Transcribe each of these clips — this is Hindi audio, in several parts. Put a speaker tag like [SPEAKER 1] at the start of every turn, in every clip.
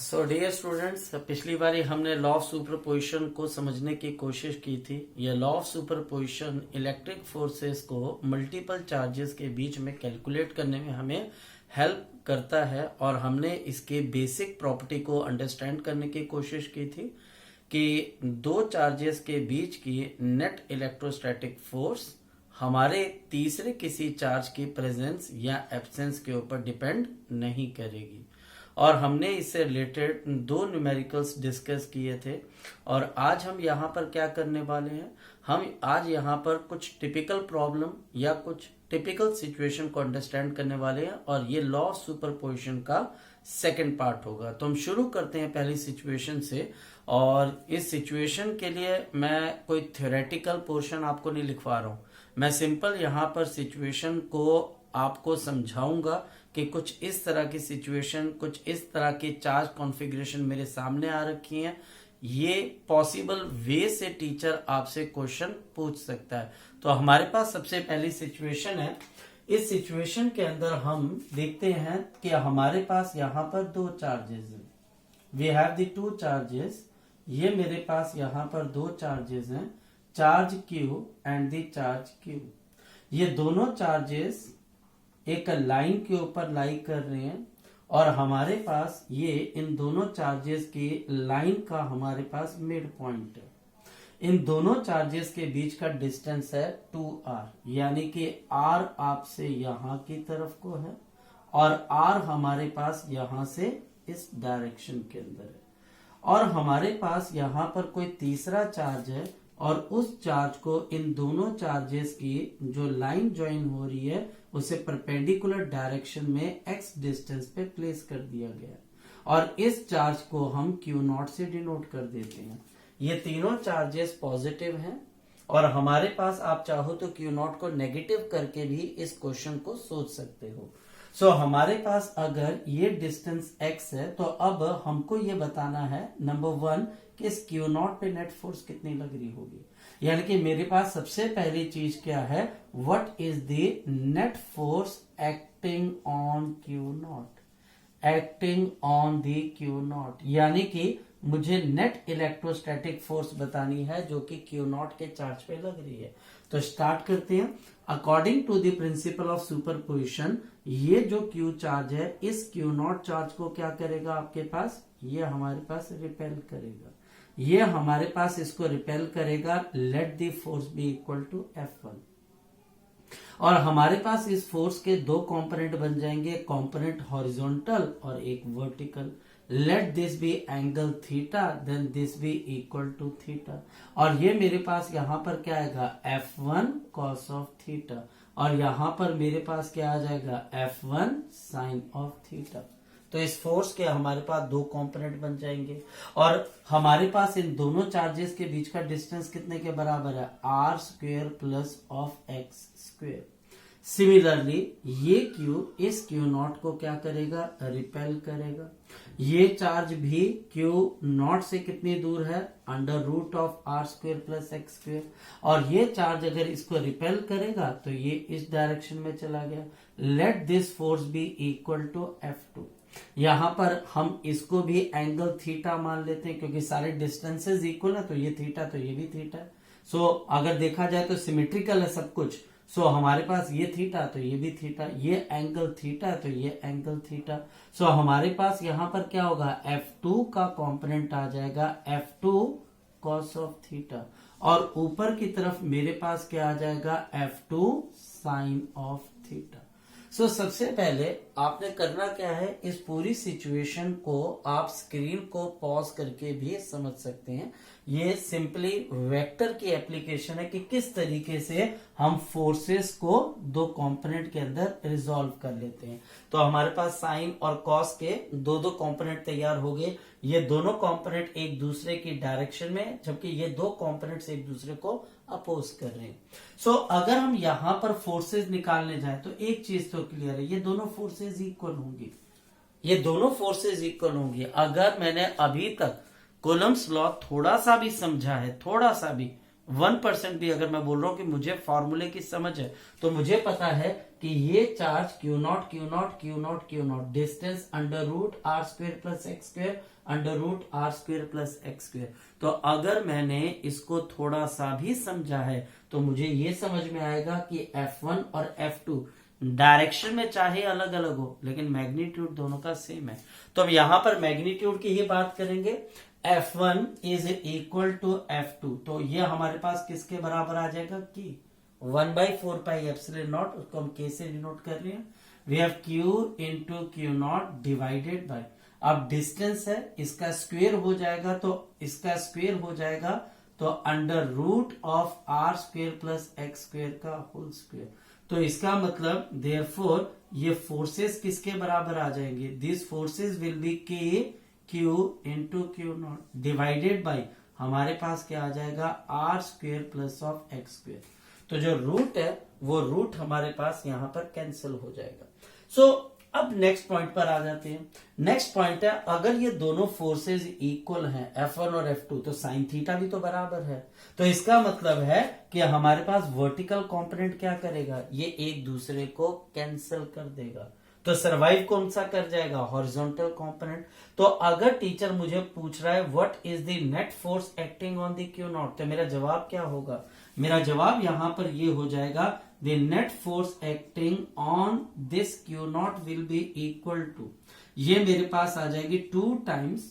[SPEAKER 1] सो डियर स्टूडेंट्स, पिछली बारी हमने लॉ ऑफ सुपरपोजिशन को समझने की कोशिश की थी। यह law of superposition electric forces को मल्टीपल चार्जेस के बीच में कैलकुलेट करने में हमें हेल्प करता है, और हमने इसके बेसिक प्रॉपर्टी को अंडरस्टैंड करने की कोशिश की थी कि दो चार्जेस के बीच की नेट इलेक्ट्रोस्टैटिक फोर्स हमारे तीसरे किसी चार्ज की प्रेजेंस या एब्सेंस के ऊपर डिपेंड नहीं करेगी। और हमने इससे रिलेटेड दो न्यूमेरिकल्स डिस्कस किए थे, और आज हम यहाँ पर क्या करने वाले हैं, हम आज यहाँ पर कुछ टिपिकल प्रॉब्लम या कुछ टिपिकल सिचुएशन को अंडरस्टैंड करने वाले हैं, और ये लॉ ऑफ सुपरपोजिशन का सेकंड पार्ट होगा। तो हम शुरू करते हैं पहली सिचुएशन से, और इस सिचुएशन के लिए मैं कोई थ्योरेटिकल पोर्शन आपको नहीं लिखवा रहा हूँ। मैं सिंपल यहाँ पर सिचुएशन को आपको समझाऊंगा कि कुछ इस तरह की सिचुएशन, कुछ इस तरह के चार्ज कॉन्फ़िगरेशन मेरे सामने आ रखी हैं। ये पॉसिबल वे से टीचर आपसे क्वेश्चन पूछ सकता है। तो हमारे पास सबसे पहली सिचुएशन है। इस सिचुएशन के अंदर हम देखते हैं कि हमारे पास यहाँ पर दो चार्जेस हैं। We have the two charges. ये मेरे पास यहाँ पर दो चार्जेस हैं, charge Q and the charge Q। ये दोनों चार्जेस एक लाइन के ऊपर लाई कर रहे हैं, और हमारे पास ये इन दोनों चार्जेस की लाइन का हमारे पास मिड पॉइंट है। इन दोनों चार्जेस के बीच का डिस्टेंस है 2r, यानी कि r आपसे यहाँ की तरफ को है और r हमारे पास यहाँ से इस डायरेक्शन के अंदर है। और हमारे पास यहाँ पर कोई तीसरा चार्ज है, और उस चार्ज को इन दोनों चार्जेस की जो लाइन ज्वाइन हो रही है उसे परपेंडिकुलर डायरेक्शन में x डिस्टेंस पे प्लेस कर दिया गया है, और इस चार्ज को हम Q0 से डिनोट कर देते हैं। ये तीनों चार्जेस पॉजिटिव हैं, और हमारे पास आप चाहो तो Q0 को नेगेटिव करके भी इस क्वेश्चन को सोच सकते हो। सो हमारे पास अगर ये डिस्टेंस x है, तो अब हमको ये बताना है नंबर 1 कि इस Q0 पे नेट फोर्स कितनी लग रही होगी। यानी कि मेरे पास सबसे पहली चीज क्या है, what is the net force acting on Q0, acting on the Q0, यानी कि मुझे नेट इलेक्ट्रोस्टैटिक फोर्स बतानी है जो कि Q0 के चार्ज पे लग रही है। तो स्टार्ट करते हैं। According to the principle of superposition, ये जो Q चार्ज है इस Q0 चार्ज को क्या करेगा आपके पास, ये हमारे पास रिपेल करेगा। ये हमारे पास इसको रिपेल करेगा। Let the force be equal to F1। और हमारे पास इस फोर्स के दो कंपोनेंट बन जाएंगे, कंपोनेंट हॉरिजॉन्टल और एक vertical. Let this be angle theta, then this be equal to theta. और ये मेरे पास यहाँ पर क्या आएगा, F1 cos ऑफ थीटा, और यहाँ पर मेरे पास क्या आ जाएगा, F1 sin ऑफ थीटा। तो इस फोर्स के हमारे पास दो कंपोनेंट बन जाएंगे, और हमारे पास इन दोनों चार्जेस के बीच का डिस्टेंस कितने के बराबर है, r² plus of x²। Similarly ये Q इस Q0 को क्या करेगा, रिपेल करेगा। ये चार्ज भी Q0 से कितनी दूर है, under root of r² plus x²। और ये चार्ज अगर इसको रिपेल करेगा तो ये इस डायरेक्शन में चला गया। Let this force be equal to F2। यहाँ पर हम इसको भी एंगल थीटा मान लेते हैं, क्योंकि सारे डिस्टेंसेस इक्वल है, तो ये थीटा तो ये भी थीटा। सो अगर देखा जाए तो सिमेट्रिकल है सब कुछ। सो हमारे पास ये थीटा तो ये भी थीटा, ये एंगल थीटा तो ये एंगल थीटा। सो हमारे पास यहाँ पर क्या होगा, F2 का कंपोनेंट आ जाएगा F2 cos ऑफ थीटा, और ऊपर की तरफ मेरे पास क्या आ जाएगा, F2 sin ऑफ थीटा। सो सबसे पहले आपने करना क्या है, इस पूरी सिचुएशन को आप स्क्रीन को पॉज करके भी समझ सकते हैं। ये सिंपली वेक्टर की एप्लीकेशन है कि किस तरीके से हम फोर्सेस को दो कंपोनेंट के अंदर रिजॉल्व कर लेते हैं। तो हमारे पास साइन और कॉस के दो दो कंपोनेंट तैयार हो गए। ये दोनों कंपोनेंट एक दूसरे की डायरेक्शन में, जबकि ये दो कंपोनेंट्स एक दूसरे को अपोज कर रहे हैं। सो अगर हम यहाँ पर फोर्सेस निकालने जाए तो एक चीज तो क्लियर है, ये दोनों फोर्सेस इक्वल होंगी, ये दोनों फोर्सेस इक्वल होंगी। अगर मैंने अभी तक कूलम्ब्स लॉ थोड़ा सा भी समझा है, थोड़ा सा भी, 1% भी अगर मैं बोल रहा हूं कि मुझे फॉर्मूले की समझ है, तो मुझे पता है कि ये charge Q0 distance under root r square plus x square under root r square plus x square. तो अगर मैंने इसको थोड़ा सा भी समझा है तो मुझे ये समझ में आएगा कि F1 और F2 डायरेक्शन में चाहे अलग अलग हो लेकिन मैग्नीट्यूड दोनों का सेम है। तो अब यहां पर मैग्नीट्यूड की ही बात करेंगे। F1 is equal to F2, तो ये हमारे पास किसके बराबर आ जाएगा कि 1/4 पाई एप्सिलॉन नॉट, उसको हम K से डिनोट कर रहे हैं। We have Q into Q naught divided by, अब डिस्टेंस है इसका स्क्वेयर हो जाएगा, तो इसका स्क्वेयर हो जाएगा तो under root of are square plus x square का होल स्क्वेयर। तो इसका मतलब देयरफॉर ये फोर्सेस किसके बराबर आ जाएंगे, this forces will be K Q into Q naught divided by हमारे पास क्या आ जाएगा are square plus of x square. तो जो रूट है वो रूट हमारे पास यहां पर कैंसिल हो जाएगा। सो अब नेक्स्ट पॉइंट पर आ जाते हैं। नेक्स्ट पॉइंट है, अगर ये दोनों फोर्सेस इक्वल हैं F1 और F2 तो साइन थीटा भी तो बराबर है। तो इसका मतलब है कि हमारे पास वर्टिकल कंपोनेंट क्या करेगा, ये एक दूसरे को कैंसिल कर देगा। तो सर्वाइव कौन सा कर जाएगा, हॉरिजॉन्टल कंपोनेंट। तो अगर टीचर मुझे पूछ रहा है what is the net force acting on the Q not, तो मेरा जवाब क्या होगा, मेरा जवाब यहां पर ये हो जाएगा the net force acting on this Q naught will be equal to, ये मेरे पास आ जाएगी 2 times,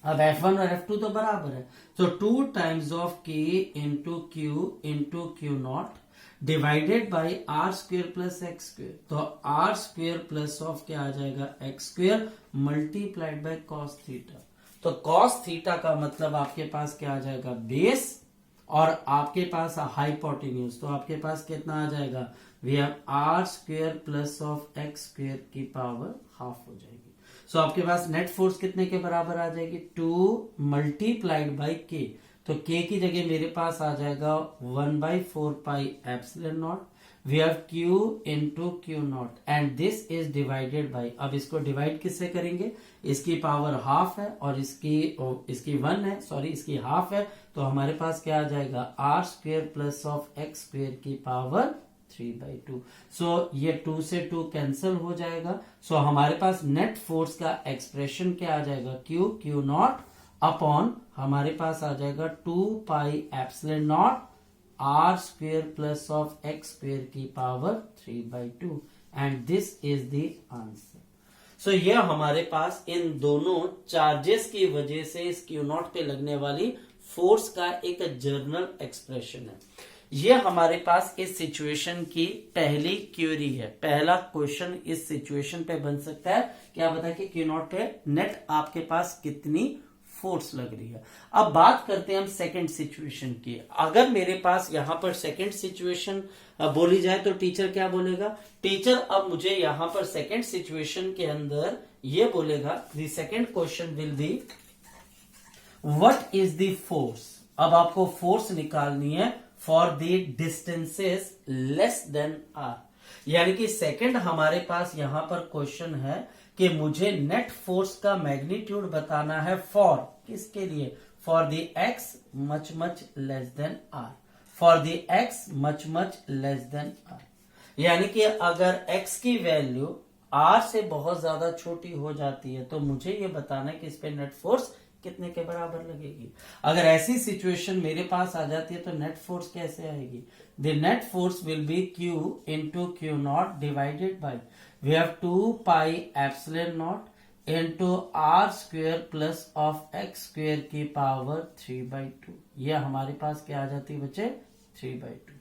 [SPEAKER 1] अब F1 और F2 तो बराबर है, तो 2 times of K into Q naught divided by are square plus x square. तो आर स्क्वेयर प्लस ऑफ क्या आ जाएगा x square multiplied by cos theta. तो कॉस थीटा का मतलब आपके पास क्या आ जाएगा बेस और आपके पास हाइपोटेन्यूज, तो आपके पास कितना आ जाएगा, we have r square plus of x square की पावर हाफ हो जाएगी। सो आपके पास नेट फोर्स कितने के बराबर आ जाएगी 2 मल्टीप्लाइड बाई के, तो k की जगह मेरे पास आ जाएगा 1/4 pi epsilon naught, we have q into Q naught and this is divided by, अब इसको डिवाइड किससे करेंगे, इसकी पावर हाफ है और इसकी 1 है, सॉरी इसकी हाफ है, तो हमारे पास क्या आ जाएगा are square plus of x square की पावर 3/2। सो ये 2 से 2 कैंसिल हो जाएगा। सो हमारे पास नेट फोर्स का एक्सप्रेशन क्या आ जाएगा क्यू नॉट अपॉन हमारे पास आ जाएगा 2 pi epsilon naught are square plus of x square की power 3/2 and this is the answer. So ये हमारे पास इन दोनों चार्जेस की वजह से इस क्यू नॉट पे लगने वाली फोर्स का एक जर्नल एक्सप्रेशन है। ये हमारे पास इस सिचुएशन की पहली क्वेरी है, पहला क्वेश्चन इस सिचुएशन पे बन सकता है। क्या बता कि क्यू नॉट पे नेट आपके पास कितनी फोर्स लग रही है। अब बात करते हैं हम सेकंड सिचुएशन की। अगर मेरे पास यहां पर सेकंड सिचुएशन बोली जाए तो टीचर क्या बोलेगा, टीचर अब मुझे यहां पर सेकंड सिचुएशन के अंदर ये बोलेगा the second question will be what is the force. अब आपको फोर्स निकालनी है for the distances less than r, यानी कि सेकंड हमारे पास यहां पर क्वेश्चन है कि मुझे नेट फोर्स का मैग्नीट्यूड बताना है फॉर किसके लिए, for the x much less than r, for the x much less than r. यानी कि अगर x की वैल्यू r से बहुत ज्यादा छोटी हो जाती है तो मुझे ये बताना है कि इस पे नेट फोर्स कितने के बराबर लगेगी। अगर ऐसी सिचुएशन मेरे पास आ जाती है तो नेट फोर्स कैसे आएगी, the net force will be q into Q naught divided by we have 2 pi epsilon naught into r square plus of x square की पावर 3/2। ये हमारे पास क्या आ जाती है बच्चे 3/2।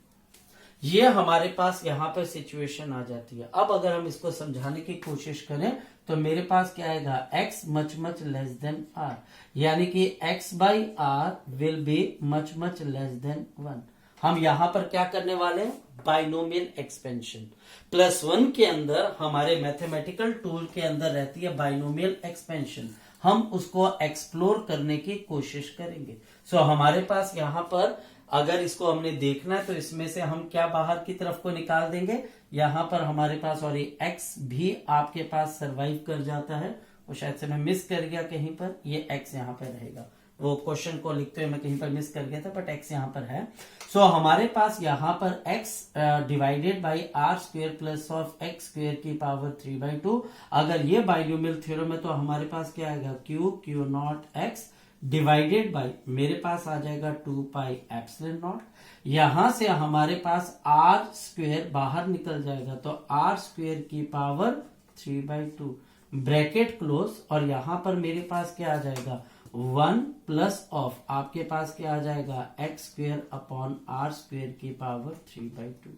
[SPEAKER 1] ये हमारे पास यहां पर सिचुएशन आ जाती है। अब अगर हम इसको समझाने की कोशिश करें तो मेरे पास क्या आएगा x much less than r, यानी कि x by r will be much less than 1। हम यहां पर क्या करने वाले हैं, बाइनोमियल एक्सपेंशन। +1 के अंदर हमारे मैथमेटिकल टूल के अंदर रहती है बाइनोमियल एक्सपेंशन, हम उसको एक्सप्लोर करने की कोशिश करेंगे। सो हमारे पास यहां पर अगर इसको हमने देखना है तो इसमें से हम क्या बाहर की तरफ को निकाल देंगे, यहां पर हमारे पास और ये x भी आपके पास सरवाइव कर जाता है, और शायद से मैं मिस कर गया कहीं पर, ये x यहां पर रहेगा, वो क्वेश्चन को लिखते हुए मैं कहीं पर मिस कर गया था, बट x यहाँ पर है। सो हमारे पास यहाँ पर x divided by are square plus of x square की पावर 3/2। अगर ये बाइनोमियल थ्योरम है तो हमारे पास क्या आएगा, Q not x divided by मेरे पास आ जाएगा 2 पाई एप्सिलॉन नॉट। यहां से हमारे पास आर स्क्वेयर बाहर निकल जाएगा तो आर स्क्वेयर की पावर 3/2 ब्रैकेट क्लोज, और यहां पर मेरे पास क्या आ जाएगा 1 प्लस ऑफ आपके पास क्या आ जाएगा x square upon r square की पावर 3/2।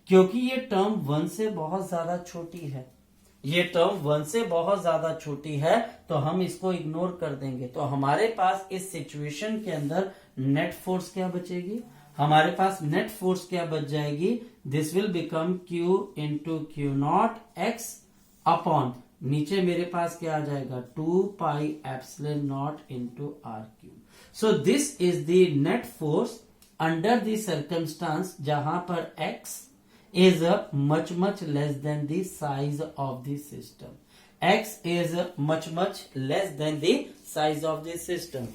[SPEAKER 1] क्योंकि ये टर्म 1 से बहुत ज्यादा छोटी है, ये टर्म 1 से बहुत ज्यादा छोटी है, तो हम इसको इग्नोर कर देंगे। तो हमारे पास इस सिचुएशन के अंदर नेट फोर्स क्या बचेगी, हमारे पास नेट फोर्स क्या बच जाएगी, this will become Q into Q naught x upon नीचे मेरे पास क्या आ जाएगा 2 pi epsilon naught into r Q. So this is the net force under the circumstance जहां पर x is much less than the size of the system. X is much less than the size of the system.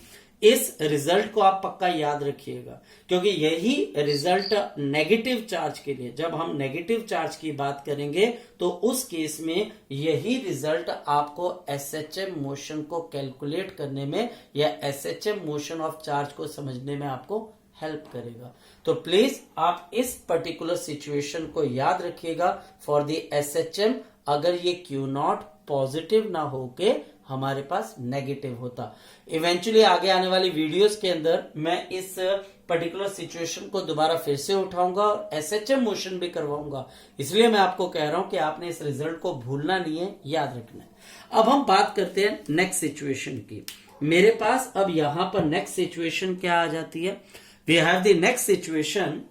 [SPEAKER 1] इस रिजल्ट को आप पक्का याद रखिएगा, क्योंकि यही रिजल्ट नेगेटिव चार्ज के लिए, जब हम नेगेटिव चार्ज की बात करेंगे तो उस केस में यही रिजल्ट आपको एसएचएम मोशन को कैलकुलेट करने में या एसएचएम मोशन ऑफ चार्ज को समझने में आपको हेल्प करेगा। तो प्लीज आप इस पर्टिकुलर सिचुएशन को याद रखिएगा फॉर द एसएचएम, अगर ये क्यू नॉट पॉजिटिव ना होके हमारे पास नेगेटिव होता। इवेंचुअली आगे आने वाली वीडियोस के अंदर मैं इस पर्टिकुलर सिचुएशन को दोबारा फिर से उठाऊंगा और एसएचएम मोशन भी करवाऊंगा, इसलिए मैं आपको कह रहा हूं कि आपने इस रिजल्ट को भूलना नहीं है, याद रखना है। अब हम बात करते हैं नेक्स्ट सिचुएशन की। मेरे पास अब यहां पर नेक्स्ट सिचुएशन क्या आ जाती है, we have the next situation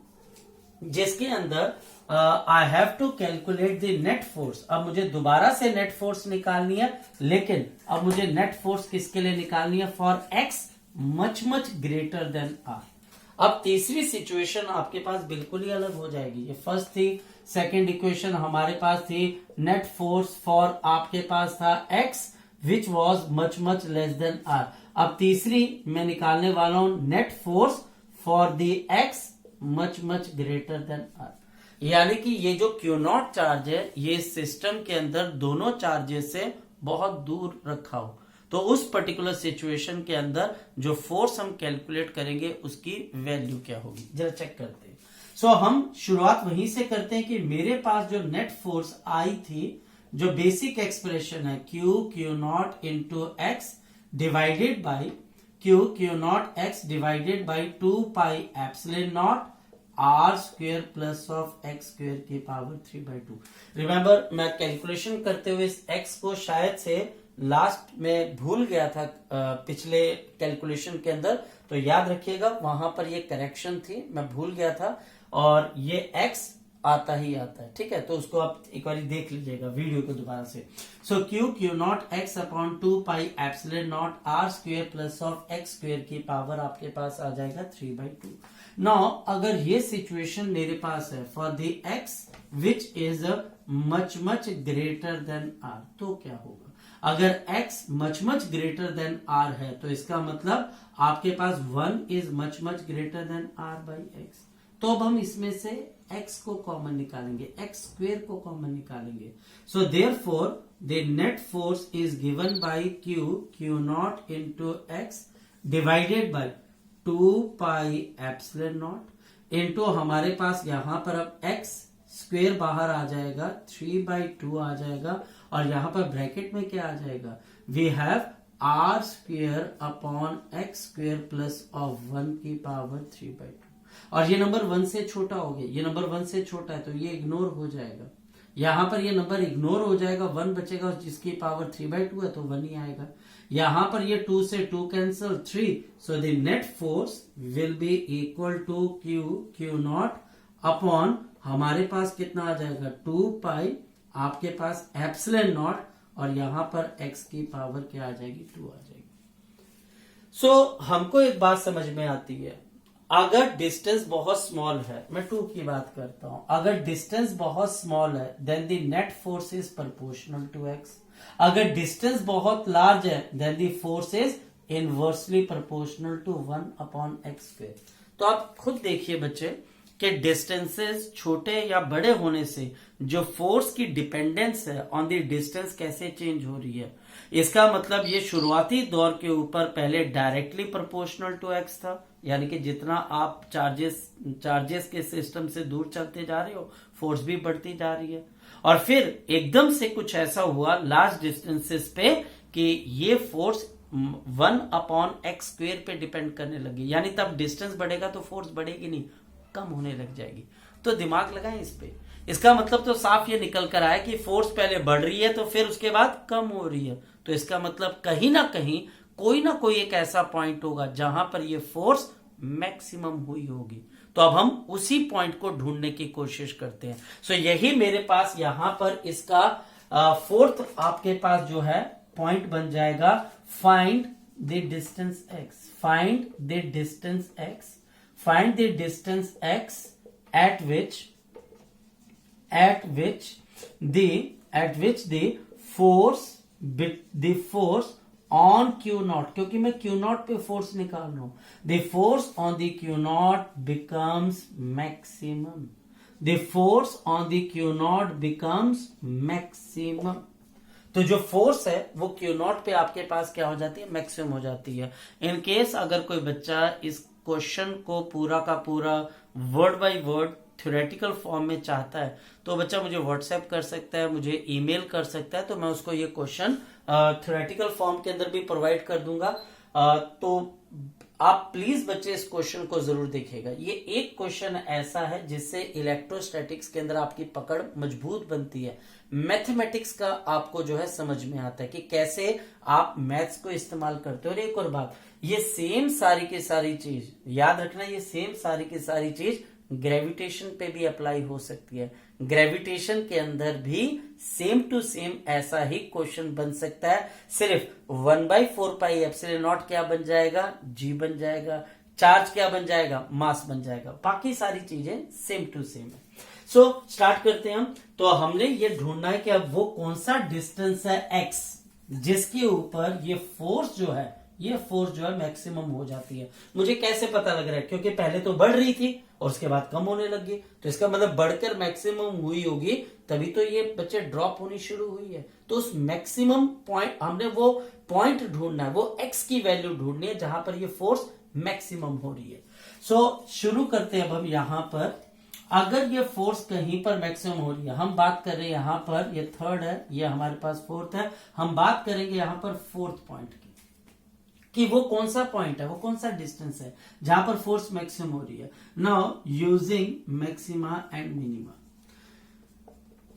[SPEAKER 1] जिसके अंदर I have to calculate the net force. अब मुझे दोबारा से नेट फोर्स निकालनी है, लेकिन अब मुझे नेट फोर्स किसके लिए निकालनी है, for x much greater than r. अब तीसरी सिचुएशन आपके पास बिल्कुल ही अलग हो जाएगी। ये फर्स्ट थी, सेकेंड इक्वेशन हमारे पास थी नेट फोर्स फॉर आपके पास था x which was much less than r. अब तीसरी मैं निकालने वाला हूं net force for the x much greater than r. यानी कि ये जो क्यू नॉट चार्ज है ये सिस्टम के अंदर दोनों चार्जेस से बहुत दूर रखा हो, तो उस पर्टिकुलर सिचुएशन के अंदर जो फोर्स हम कैलकुलेट करेंगे उसकी वैल्यू क्या होगी, जरा चेक करते हैं। सो हम शुरुआत वहीं से करते हैं कि मेरे पास जो नेट फोर्स आई थी, जो बेसिक एक्सप्रेशन है Q naught into x divided by Q naught x divided by 2 pi epsilon naught are square plus of x square की पावर 3/2। रिमेंबर मैं कैलकुलेशन करते हुए इस एक्स को शायद से लास्ट में भूल गया था पिछले कैलकुलेशन के अंदर, तो याद रखिएगा वहां पर ये करेक्शन थी, मैं भूल गया था, और ये एक्स आता ही आता है, ठीक है। तो उसको आप एक बार देख लीजिएगा वीडियो को दोबारा से। So Q naught x upon 2 pi epsilon naught are square plus of x square की पावर आपके पास आ जाएगा 3/2। नाउ अगर ये सिचुएशन मेरे पास है for the x which is much greater than r, तो क्या होगा, अगर x much greater than r है तो इसका मतलब आपके पास 1 is much greater than r by x. तो अब हम इसमें से x को कॉमन निकालेंगे, x स्क्वेयर को कॉमन निकालेंगे। So therefore the net force is given by Q naught into x divided by 2 pi epsilon naught into हमारे पास यहां पर अब x स्क्वेयर बाहर आ जाएगा, 3/2 आ जाएगा, और यहां पर ब्रैकेट में क्या आ जाएगा, we have r square upon x square plus of 1 की पावर 3/2। और ये नंबर 1 से छोटा हो गया, ये नंबर 1 से छोटा है तो ये इग्नोर हो जाएगा, यहां पर ये नंबर इग्नोर हो जाएगा, 1 बचेगा जिसकी पावर 3/2 है तो 1 ही आएगा। यहां पर ये 2 से 2 cancel 3, so the net force will be equal to Q naught upon हमारे पास कितना आ जाएगा 2 पाई आपके पास एप्सिलॉन नॉट, और यहां पर x की पावर क्या आ जाएगी 2 आ जाएगी। सो हमको एक बात समझ में आती है, अगर डिस्टेंस बहुत स्मॉल है, मैं 2 की बात करता हूं, अगर डिस्टेंस बहुत स्मॉल है then the net force is proportional to x। अगर डिस्टेंस बहुत लार्ज है then the force is inversely proportional to 1/x²। तो आप खुद देखिए बच्चे कि डिस्टेंसेस छोटे या बड़े होने से जो फोर्स की डिपेंडेंस है ऑन द डिस्टेंस कैसे चेंज हो रही है। इसका मतलब ये शुरुआती दौर के ऊपर पहले डायरेक्टली प्रोपोर्शनल टू x था, यानी कि जितना आप चार्जेस के सिस्टम से दूर चलते जा रहे हो फोर्स भी बढ़ती जा रही है, और फिर एकदम से कुछ ऐसा हुआ लार्ज डिस्टेंसेस पे कि ये फोर्स 1/x² पे डिपेंड करने लगी, यानी तब डिस्टेंस बढ़ेगा तो फोर्स बढ़ेगी नहीं, कम होने लग जाएगी। तो दिमाग लगाएं इस पे। इसका मतलब तो साफ ये निकल कर आया कि फोर्स पहले बढ़ रही है तो फिर उसके बाद कम हो रही है। तो इसका मतलब कहीं ना कहीं कोई ना कोई एक ऐसा पॉइंट होगा जहां पर ये फोर्स मैक्सिमम हुई होगी। तो अब हम उसी पॉइंट को ढूंढने की कोशिश करते हैं। सो यही मेरे पास यहां पर इसका फोर्थ आपके पास जो है पॉइंट बन जाएगा, find the distance x। Find the distance x। Find the distance x at which the force on Q0, क्योंकि मैं Q0 पे फोर्स निकाल रहा हूं, the force on the Q0 becomes maximum. The force on the Q0 becomes maximum. तो जो फोर्स है वो Q0 पे आपके पास क्या हो जाती है, मैक्सिमम हो जाती है। इन केस अगर कोई बच्चा इस क्वेश्चन को पूरा का पूरा word by word theoretical form में चाहता है तो बच्चा मुझे व्हाट्सएप कर सकता है, मुझे ईमेल कर सकता है, तो मैं उसको ये क्वेश्चन थ्योरेटिकल फॉर्म के अंदर भी प्रोवाइड कर दूंगा। तो आप प्लीज बच्चे इस क्वेश्चन को जरूर देखिएगा। ये एक क्वेश्चन ऐसा है जिससे इलेक्ट्रोस्टैटिक्स के अंदर आपकी पकड़ मजबूत बनती है, मैथमेटिक्स का आपको जो है समझ में आता है कि कैसे आप मैथ्स को इस्तेमाल करते हो। और एक और बात, ये सेम सारी की सारी चीज याद रखना, ये सेम सारी की सारी चीज ग्रेविटेशन पे भी अप्लाई हो सकती है। ग्रेविटेशन के अंदर भी सेम टू सेम ऐसा ही क्वेश्चन बन सकता है, सिर्फ 1/4πε0 क्या बन जाएगा, g बन जाएगा, चार्ज क्या बन जाएगा, मास बन जाएगा, बाकी सारी चीजें सेम टू सेम है। सो स्टार्ट करते हैं हम। तो हमने ये ढूंढना है कि अब वो कौन सा डिस्टेंस है x जिसके ऊपर ये फोर्स जो है मैक्सिमम हो जाती है। मुझे कैसे पता लग रहा है, क्योंकि पहले तो बढ़ रही थी और उसके बाद कम होने लगी, तो इसका मतलब बढ़कर मैक्सिमम हुई होगी, तभी तो ये बच्चे ड्रॉप होनी शुरू हुई है। तो उस मैक्सिमम पॉइंट हमने वो पॉइंट ढूंढना है, वो x की वैल्यू ढूंढनी है जहां पर ये फोर्स मैक्सिमम हो रही है। सो शुरू करते हैं अब हम यहां पर। अगर ये फोर्स कहीं पर मैक्सिमम हो रही है, हम बात कर रहे हैं यहां पर, ये थर्ड है, ये हमारे पास फोर्थ है, हम बात करेंगे यहां पर फोर्थ पॉइंट की कि वो कौन सा पॉइंट है, वो कौन सा डिस्टेंस है जहां पर फोर्स मैक्सिमम हो रही है। Now using maxima and minima,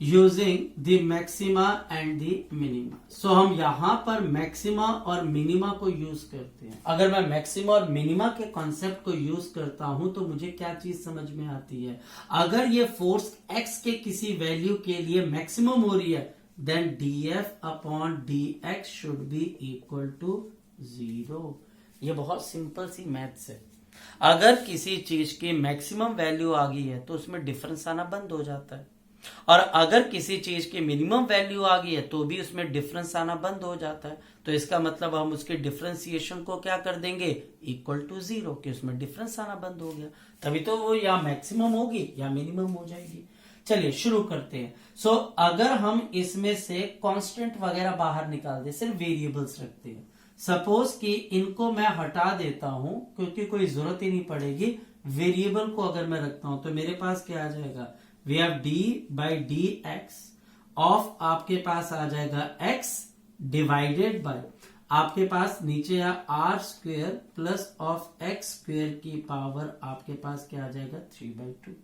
[SPEAKER 1] using the maxima and the minima. So हम यहां पर मैक्सिमा और मिनिमा को यूज करते हैं। अगर मैं मैक्सिमा और मिनिमा के कॉन्सेप्ट को यूज करता हूं तो मुझे क्या चीज समझ में आती है, अगर ये फोर्स x के किसी वैल्यू के लिए मैक्सिमम हो रही है then dF/dx should be equal to 0। ये बहुत सिंपल सी मैथ्स है। अगर किसी चीज की मैक्सिमम वैल्यू आ गई है तो उसमें डिफरेंस आना बंद हो जाता है, और अगर किसी चीज की मिनिमम वैल्यू आ गई है तो भी उसमें डिफरेंस आना बंद हो जाता है। तो इसका मतलब हम उसके डिफरेंशिएशन को क्या कर देंगे, इक्वल टू 0, कि उसमें डिफरेंस आना बंद हो गया, तभी तो वो या मैक्सिमम होगी या मिनिमम हो जाएगी। चलिए शुरू करते हैं। सो अगर हम इसमें से कांस्टेंट वगैरह बाहर निकाल दे, सिर्फ वेरिएबल्स रखते हैं, सपोज कि इनको मैं हटा देता हूं क्योंकि कोई जरूरत ही नहीं पड़ेगी, वेरिएबल को अगर मैं रखता हूं तो मेरे पास क्या आ जाएगा, वी हैव d/dx ऑफ आपके पास आ जाएगा x डिवाइडेड बाय आपके पास नीचे r² प्लस ऑफ x² की पावर आपके पास क्या आ जाएगा 3/2,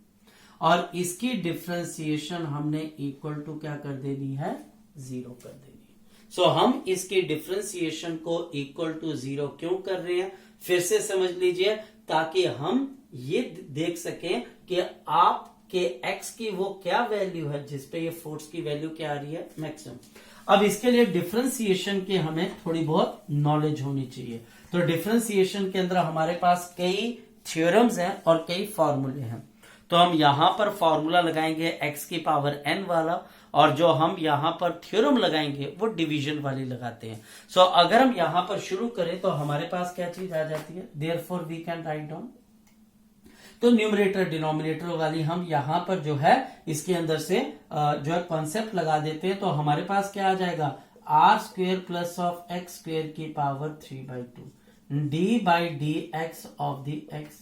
[SPEAKER 1] और इसकी डिफरेंशिएशन हमने इक्वल टू क्या कर देनी है, 0 कर देनी है। सो हम इसकी डिफरेंशिएशन को इक्वल टू 0 क्यों कर रहे हैं, फिर से समझ लीजिए, ताकि हम ये देख सकें कि आप के x की वो क्या वैल्यू है जिसपे ये फोर्स की वैल्यू क्या आ रही है, मैक्सिमम। अब इसके लिए डिफरेंशिएशन की हमें थोड़ी बहुत नॉलेज होनी चाहिए। तो डिफरेंशिएशन के अंदर हमारे पास कई थ्योरम्स हैं और कई फॉर्मूले हैं। तो हम यहां पर फॉर्मूला लगाएंगे x की पावर n वाला, और जो हम यहां पर थ्योरम लगाएंगे वो डिवीजन वाली लगाते हैं। सो अगर हम यहां पर शुरू करें तो हमारे पास क्या चीज आ जाती है, therefore we can write down, तो न्यूमरेटर डिनोमिनेटर वाली हम यहां पर जो है इसके अंदर से जो है कॉन्सेप्ट लगा देते हैं। तो हमारे पास क्या आ जाएगा, are square plus of x square की power 3/2 D by D X of the X.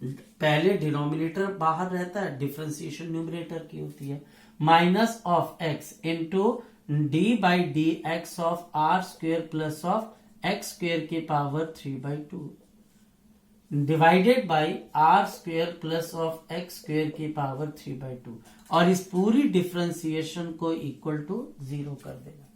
[SPEAKER 1] पहले डिनोमिनेटर बाहर रहता है, डिफरेंशिएशन न्यूमरेटर की होती है, minus of X into D by D X of are square plus of x square की power 3/2 divided by are square plus of x square की पावर 3/2, और इस पूरी डिफरेंशिएशन को इक्वल टू 0 कर देगा।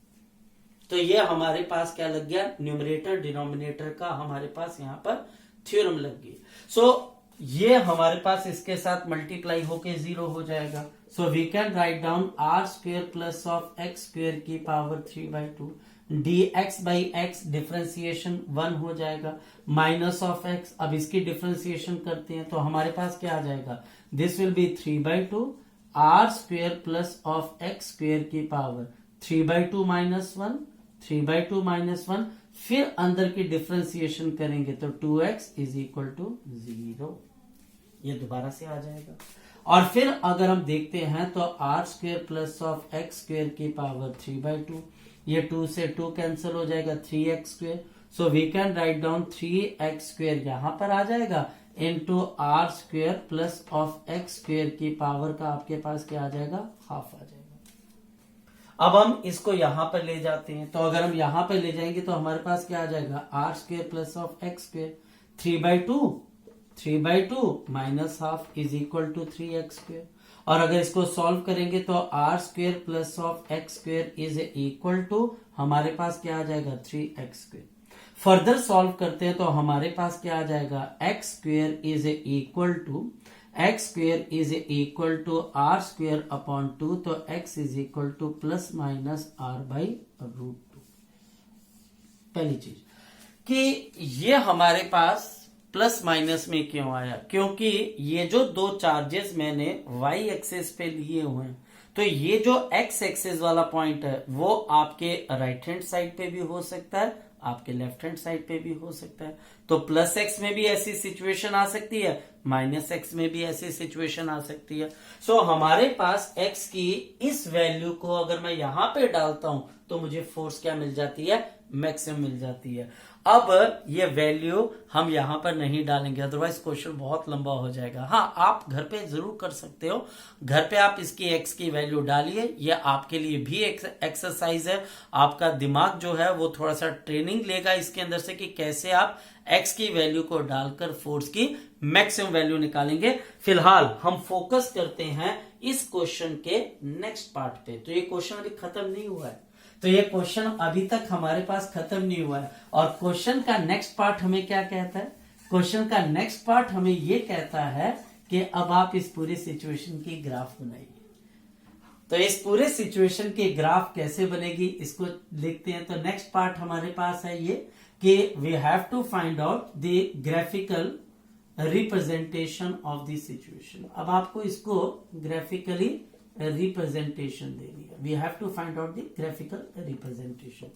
[SPEAKER 1] तो ये हमारे पास क्या लग गया, न्यूमरेटर डिनोमिनेटर का हमारे पास यहाँ पर थ्योरम लग गई। सो ये हमारे पास इसके साथ मल्टीप्लाई होके 0 हो जाएगा। So we can write down R square plus of x square की power 3/2 D X by X differentiation 1 हो जाएगा, माइनस ऑफ एक्स, अब इसकी डिफ्रेंसिएशन करते हैं तो हमारे पास क्या आ जाएगा, this will be 3/2 r square plus of x square की पावर 3/2 माइनस 1, 3/2 माइनस 1, फिर अंदर की डिफ्रेंसिएशन करेंगे तो 2x इज इक्वल टू 0, ये दोबारा से आ जाएगा। और फिर अगर हम देखते हैं तो r square plus of x square की पावर 3/2, ये 2 से 2 कैंसिल हो जाएगा, 3x square. So we can write down 3x square यहां पर आ जाएगा into r square plus of x square की पावर का आपके पास क्या आ जाएगा, हाफ आ जाएगा। अब हम इसको यहां पर ले जाते हैं, तो अगर हम यहां पर ले जाएंगे तो हमारे पास क्या आ जाएगा, are square plus of x square 3/2 minus half is equal to 3x square. और अगर इसको सॉल्व करेंगे तो r square plus of x square is equal to हमारे पास क्या आ जाएगा, 3x स्क्वेयर। फर्दर सॉल्व करते हैं तो हमारे पास क्या आ जाएगा, x square is equal to r square upon 2, तो x is equal to plus minus r by √2। पहली चीज कि ये हमारे पास प्लस माइनस में क्यों आया, क्योंकि ये जो दो चार्जेस मैंने y एक्सिस पे लिए हुए हैं, तो ये जो x एक्सिस वाला पॉइंट है वो आपके राइट हैंड साइड पे भी हो सकता है, आपके लेफ्ट हैंड साइड पे भी हो सकता है। तो प्लस एक्स में भी ऐसी सिचुएशन आ सकती है, माइनस एक्स में भी ऐसी सिचुएशन आ सकती है। सो हमारे पास एक्स की इस वैल्यू को अगर मैं यहां पे डालता हूं तो मुझे फोर्स क्या मिल जाती है, मैक्सिमम मिल जाती है। अब ये वैल्यू हम यहां पर नहीं डालेंगे, अदरवाइज क्वेश्चन बहुत लंबा हो जाएगा। हाँ, आप घर पे जरूर कर सकते हो, घर पे आप इसकी एक्स की वैल्यू डालिए, ये आपके लिए भी एक्सरसाइज है। आपका दिमाग जो है वो थोड़ा सा ट्रेनिंग लेगा इसके अंदर से कि कैसे आप एक्स की वैल्यू को डालकर फोर्स की मैक्सिमम वैल्यू निकालेंगे। फिलहाल हम फोकस करते हैं इस क्वेश्चन के नेक्स्ट पार्ट पे। तो ये क्वेश्चन अभी खत्म नहीं हुआ है, तो ये क्वेश्चन अभी तक हमारे पास खत्म नहीं हुआ है। और क्वेश्चन का नेक्स्ट पार्ट हमें क्या कहता है, क्वेश्चन का नेक्स्ट पार्ट हमें ये कहता है कि अब आप इस पूरी सिचुएशन की ग्राफ बनाइए। तो इस पूरे सिचुएशन की ग्राफ कैसे बनेगी इसको लिखते हैं। तो नेक्स्ट पार्ट हमारे पास है ये कि we have to find out the graphical representation of the situation. अब आपको इसको ग्राफिकली रिप्रेजेंटेशन देनी है, we have to find out the graphical representation.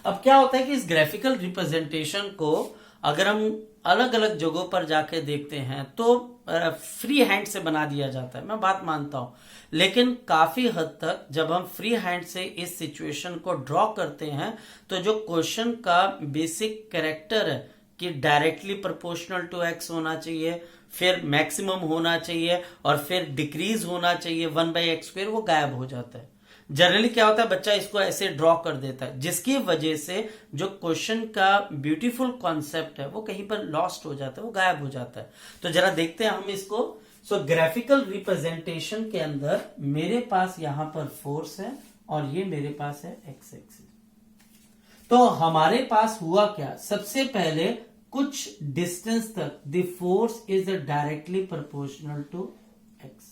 [SPEAKER 1] अब क्या होता है कि इस ग्राफिकल रिप्रेजेंटेशन को अगर हम अलग अलग जगहों पर जाके देखते हैं तो फ्री हैंड से बना दिया जाता है, मैं बात मानता हूं, लेकिन काफी हद तक जब हम फ्री हैंड से इस सिचुएशन को ड्रॉ करते हैं तो जो क्वेश्चन का बेसिक कैरेक्टर है कि डायरेक्टली प्रोपोर्शनल टू एक्स होना चाहिए, फिर मैक्सिमम होना चाहिए और फिर डिक्रीज होना चाहिए 1/x², वो गायब हो जाता है। जनरली क्या होता है, बच्चा इसको ऐसे ड्रॉ कर देता है, जिसकी वजह से जो क्वेश्चन का ब्यूटीफुल कॉन्सेप्ट है वो कहीं पर लॉस्ट हो जाता है, वो गायब हो जाता है। तो जरा देखते हैं हम इसको। सो ग्राफिकल रिप्रेजेंटेशन के अंदर मेरे पास यहां पर फोर्स है और ये मेरे पास है एक्स एक्सिस। तो हमारे पास हुआ क्या, सबसे पहले कुछ डिस्टेंस तक the force is directly proportional to x.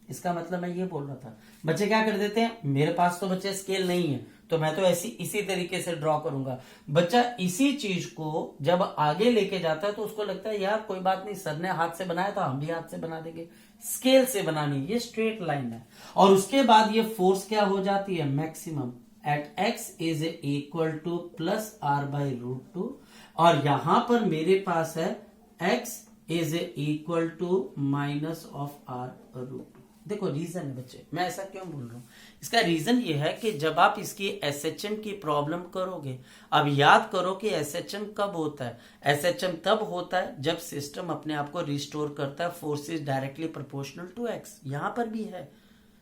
[SPEAKER 1] इसका मतलब मैं ये बोल रहा था, बच्चे क्या कर देते हैं, मेरे पास तो बच्चे स्केल नहीं है तो मैं तो ऐसी इसी तरीके से ड्रॉ करूंगा। बच्चा इसी चीज को जब आगे लेके जाता है तो उसको लगता है यार कोई बात नहीं, सर ने हाथ से बनाया था हम भी हाथ से बना देंगे। स्केल से बनानी, ये स्ट्रेट लाइन है। और उसके बाद ये फोर्स क्या हो जाती है, maximum at x is equal to plus are by root two, और यहां पर मेरे पास है x is equal to minus of r root two. देखो रीजन है बच्चे, मैं ऐसा क्यों बोल रहा हूं, इसका रीजन ये है कि जब आप इसकी एसएचएम की प्रॉब्लम करोगे, अब याद करो कि एसएचएम कब होता है, एसएचएम तब होता है जब सिस्टम अपने आप को रिस्टोर करता है, force is directly proportional to x. यहां पर भी है,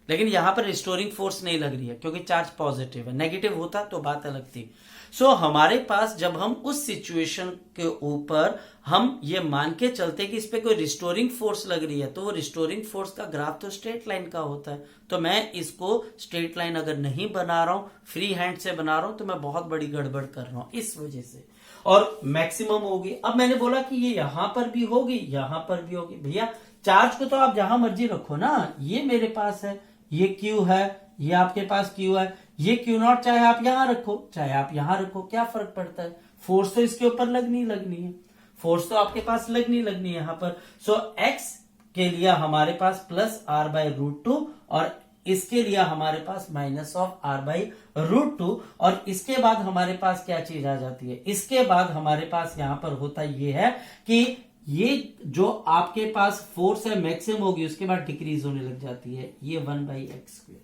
[SPEAKER 1] लेकिन यहां पर रिस्टोरिंग फोर्स नहीं लग रही है क्योंकि चार्ज पॉजिटिव है, नेगेटिव होता तो बात अलग थी। सो हमारे पास जब हम उस सिचुएशन के ऊपर हम ये मान के चलते कि इस पे कोई रिस्टोरिंग फोर्स लग रही है, तो वो रिस्टोरिंग फोर्स का ग्राफ तो स्ट्रेट लाइन का होता है। तो मैं इसको स्ट्रेट लाइन अगर नहीं बना रहा हूं, फ्री हैंड से बना रहा हूं, तो मैं बहुत बड़ी गड़बड़ कर रहा हूं इस वजह से। और मैक्सिमम होगी, अब मैंने बोला कि ये यहां पर भी होगी, यहां पर भी होगी। भैया चार्ज को तो आप जहां मर्जी रखो ना, ये मेरे पास है, ये Q है, ये आपके पास Q है, ये Q0 चाहे आप यहां रखो चाहे आप यहां रखो, क्या फर्क पड़ता है, फोर्स तो इसके ऊपर लगनी लगनी है, फोर्स तो आपके पास लगनी लगनी है यहां पर। सो x के लिए हमारे पास plus are by root two, और इसके लिए हमारे पास minus of R by root two, और इसके बाद हमारे पास क्या चीज आ जाती है, इसके बाद हमारे पास यहां पर होता ये है कि ये जो आपके पास फोर्स है मैक्सिमम होगी, उसके बाद डिक्रीज होने लग जाती है, ये 1/x²,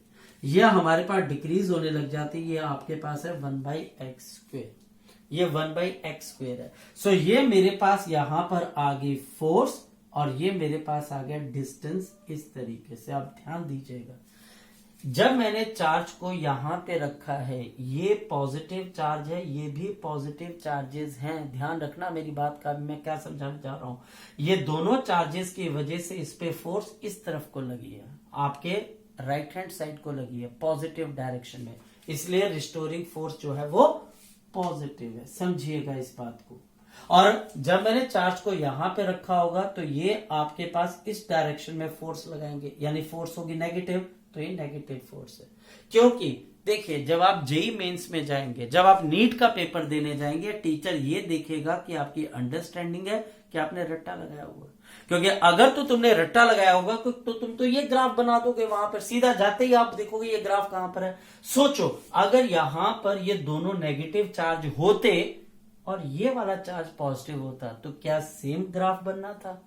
[SPEAKER 1] ये हमारे पास डिक्रीज होने लग जाती है, ये आपके पास है 1/x², ये 1/x² है। सो ये मेरे पास यहां पर आ गई फोर्स, और ये मेरे पास आ गया डिस्टेंस। इस तरीके से आप ध्यान दीजिएगा, जब मैंने चार्ज को यहां पे रखा है, ये पॉजिटिव चार्ज है, ये भी पॉजिटिव चार्जेस हैं, ध्यान रखना मेरी बात का, मैं क्या समझाना चाह रहा हूं, ये दोनों चार्जेस की वजह से इस पे फोर्स इस तरफ को लगी है, आपके राइट हैंड साइड को लगी है, पॉजिटिव डायरेक्शन में, इसलिए रिस्टोरिंग फोर्स जो है वो पॉजिटिव है, समझिएगा इस बात को। और जब मैंने चार्ज को यहां पे रखा होगा तो ये आपके पास इस डायरेक्शन में फोर्स लगाएंगे, यानी फोर्स होगी नेगेटिव, तो ये नेगेटिव फोर्स है। क्योंकि देखिए जब आप जेई मेंस में जाएंगे, जब आप नीट का पेपर देने जाएंगे, टीचर ये देखेगा कि आपकी अंडरस्टैंडिंग है कि आपने रट्टा लगाया हुआ, क्योंकि अगर तो तुमने रट्टा लगाया होगा तो तुम तो ये ग्राफ बना दोगे, वहां पर सीधा जाते ही आप देखोगे ये ग्राफ कहां पर है। सोचो अगर यहां पर ये दोनों नेगेटिव चार्ज होते और ये वाला चार्ज पॉजिटिव होता, तो क्या सेम ग्राफ बनना था,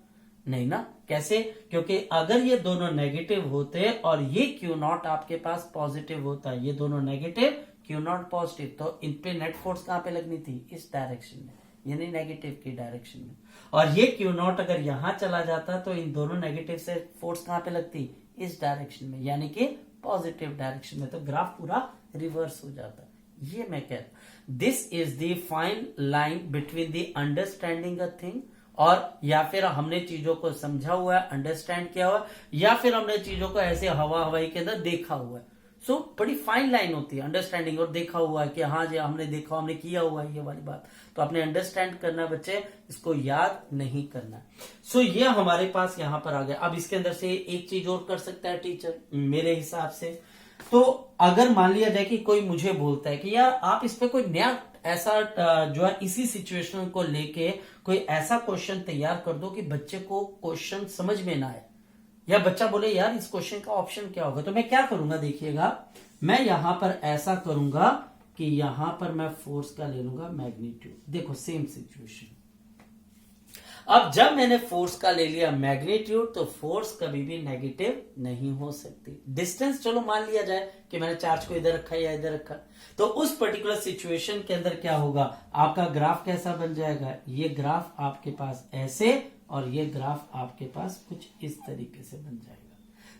[SPEAKER 1] नहीं ना। कैसे, क्योंकि अगर ये दोनों नेगेटिव होते और ये Q0 आपके पास पॉजिटिव होता, ये दोनों नेगेटिव Q0 पॉजिटिव, तो इन पे नेट फोर्स कहां पे लगनी थी, इस डायरेक्शन में, यानी नेगेटिव की डायरेक्शन में। और ये Q0 अगर यहां चला जाता तो इन दोनों नेगेटिव से फोर्स कहां पे लगती, इस डायरेक्शन में, यानी कि पॉजिटिव डायरेक्शन में, तो ग्राफ पूरा रिवर्स हो जाता। ये मैं कहता, this is the fine line between the understanding a thing, और या फिर हमने चीजों को समझा हुआ है, अंडरस्टैंड किया हुआ है, या फिर हमने चीजों को ऐसे हवा हवाई के अंदर देखा हुआ है। सो बड़ी फाइन लाइन होती है अंडरस्टैंडिंग और देखा हुआ है, कि हाँ जी हमने देखा, हमने किया हुआ है ये वाली बात, तो आपने अंडरस्टैंड करना बच्चे, इसको याद नहीं करना। सो ये हमारे पास यहां पर आ गया। अब इसके अंदर से एक चीज और कर सकता है टीचर मेरे हिसाब से, तो अगर मान लिया जाए कि कोई मुझे बोलता है कि यार आप इस पे कोई नया ऐसा जो है इसी सिचुएशन को लेके कोई ऐसा क्वेश्चन तैयार कर दो कि बच्चे को क्वेश्चन समझ में ना आए, या बच्चा बोले यार इस क्वेश्चन का ऑप्शन क्या होगा, तो मैं क्या करूंगा, देखिएगा मैं यहां पर ऐसा करूंगा कि यहां पर मैं फोर्स का ले लूंगा मैग्नीट्यूड। देखो सेम सिचुएशन, अब जब मैंने फोर्स का ले लिया मैग्नीट्यूड, तो फोर्स कभी भी नेगेटिव नहीं हो सकती। डिस्टेंस चलो मान लिया जाए कि मैंने चार्ज को इधर रखा या इधर रखा, तो उस पर्टिकुलर सिचुएशन के अंदर क्या होगा, आपका ग्राफ कैसा बन जाएगा, ये ग्राफ आपके पास ऐसे, और ये ग्राफ आपके पास कुछ इस तरीके से बन जाएगा।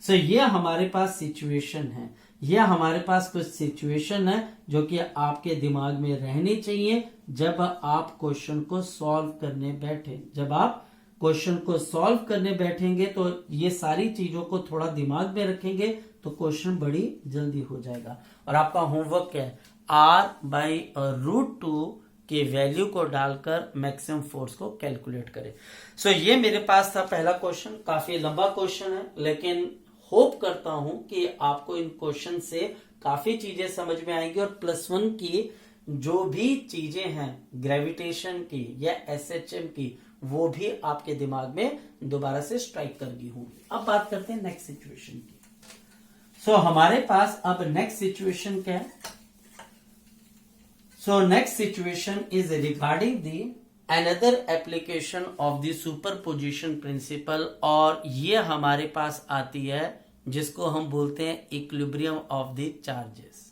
[SPEAKER 1] सो ये हमारे पास सिचुएशन है, ये हमारे पास कुछ सिचुएशन है जो कि आपके दिमाग में रहनी चाहिए जब आप क्वेश्चन को सॉल्व करने बैठे। जब आप क्वेश्चन को सॉल्व करने बैठेंगे तो ये सारी चीजों को थोड़ा दिमाग में रखेंगे तो क्वेश्चन बड़ी जल्दी हो जाएगा। और आपका होमवर्क क्या है, r/√2 की वैल्यू को डालकर मैक्सिमम फोर्स को कैलकुलेट करें। सो ये मेरे पास था पहला क्वेश्चन, काफी लंबा क्वेश्चन है, लेकिन होप करता हूं कि आपको इन क्वेश्चन से काफी चीजें समझ में आएंगी और +1 की जो भी चीजें हैं ग्रेविटेशन की या एसएचएम की, वो भी आपके दिमाग में दोबारा से स्ट्राइक कर गई होंगी। अब बात करते हैं नेक्स्ट सिचुएशन की। सो हमारे पास अब नेक्स्ट सिचुएशन क्या है? So next situation is regarding the another application of the superposition principle, और ये हमारे पास आती है जिसको हम बोलते हैं इक्विलिब्रियम ऑफ द चार्जेस,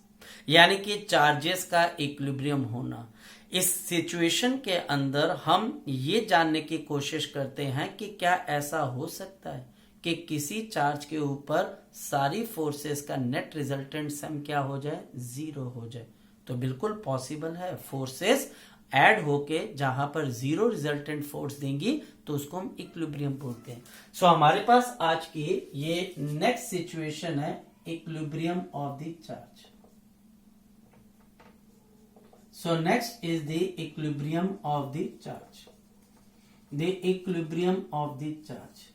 [SPEAKER 1] यानी कि चार्जेस का इक्विलिब्रियम होना। इस सिचुएशन के अंदर हम ये जानने की कोशिश करते हैं कि क्या ऐसा हो सकता है कि किसी चार्ज के ऊपर सारी फोर्सेस का नेट रिजल्टेंट सम क्या हो जाए, 0 हो जाए। तो बिल्कुल पॉसिबल है, फोर्सेस ऐड होके जहां पर 0 रिजल्टेंट फोर्स देंगी तो उसको हम इक्विलिब्रियम बोलते हैं। सो हमारे पास आज की ये नेक्स्ट सिचुएशन है equilibrium of the charge. So next is the equilibrium of the charge, the equilibrium of the charge.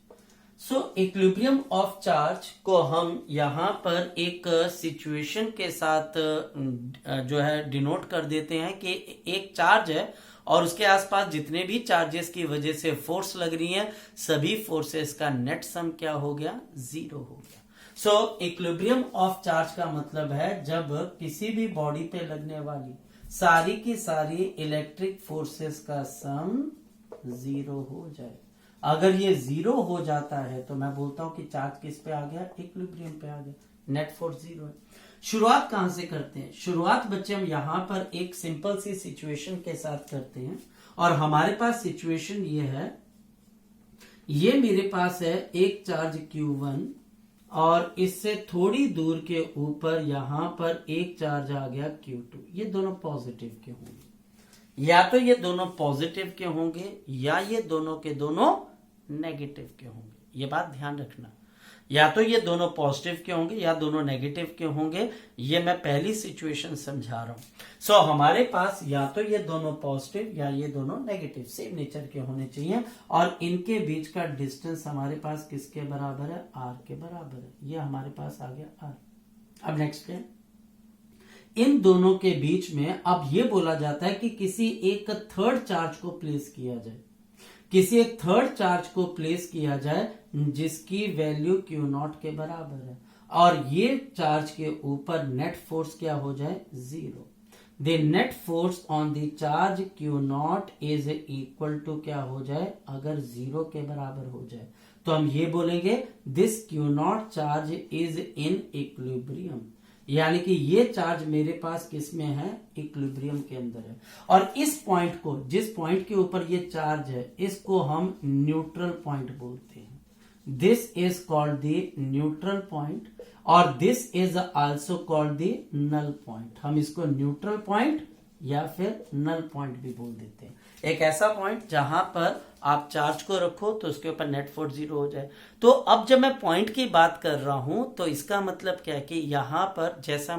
[SPEAKER 1] So equilibrium of charge को हम यहां पर एक सिचुएशन के साथ जो है डिनोट कर देते हैं कि एक चार्ज है और उसके आसपास जितने भी चार्जेस की वजह से फोर्स लग रही है, सभी फोर्सेस का नेट सम क्या हो गया, 0 हो गया। सो इक्विलिब्रियम ऑफ चार्ज का मतलब है जब किसी भी बॉडी पे लगने वाली सारी की सारी इलेक्ट्रिक फोर्सेस का सम 0 हो जाए। अगर ये 0 हो जाता है तो मैं बोलता हूं कि चार्ज किस पे आ गया, इक्विलिब्रियम पे आ गया, नेट फोर्स 0 है। शुरुआत कहां से करते हैं? शुरुआत बच्चे हम यहां पर एक सिंपल सी सिचुएशन के साथ करते हैं और हमारे पास सिचुएशन ये है, ये मेरे पास है एक चार्ज Q1 और इससे थोड़ी दूर के ऊपर यहां पर एक चार्ज आ गया Q2। ये दोनों पॉजिटिव के होंगे, या तो ये दोनों पॉजिटिव के होंगे या ये दोनों के दोनों नेगेटिव के होंगे। ये बात ध्यान रखना, या तो ये दोनों पॉजिटिव के होंगे या दोनों नेगेटिव के होंगे। ये मैं पहली सिचुएशन समझा रहा हूं। सो हमारे पास या तो ये दोनों पॉजिटिव या ये दोनों नेगेटिव सेम नेचर के होने चाहिए और इनके बीच का डिस्टेंस हमारे पास किसके बराबर है, r के बराबर है। ये हमारे पास आ गया r। अब नेक्स्ट है, इन दोनों के बीच में अब ये बोला जाता है कि किसी एक थर्ड चार्ज को प्लेस किया जाए, किसी एक थर्ड चार्ज को प्लेस किया जाए जिसकी वैल्यू Q0 के बराबर है और ये चार्ज के ऊपर नेट फोर्स क्या हो जाए, 0। The net force on the charge Q0 is equal to क्या हो जाए, अगर 0 के बराबर हो जाए तो हम ये बोलेंगे this Q0 charge is in equilibrium, यानी कि ये चार्ज मेरे पास किस में है, इक्विलिब्रियम के अंदर है। और इस पॉइंट को, जिस पॉइंट के ऊपर ये चार्ज है, इसको हम न्यूट्रल पॉइंट बोलते हैं। This is called the neutral point और this is also called the null point. हम इसको न्यूट्रल पॉइंट या फिर नल पॉइंट भी बोल देते हैं। एक ऐसा पॉइंट जहां पर आप चार्ज को रखो तो उसके ऊपर नेट फोर्स 0 हो जाए। तो अब जब मैं पॉइंट की बात कर रहा हूं तो इसका मतलब क्या है कि यहां पर जैसा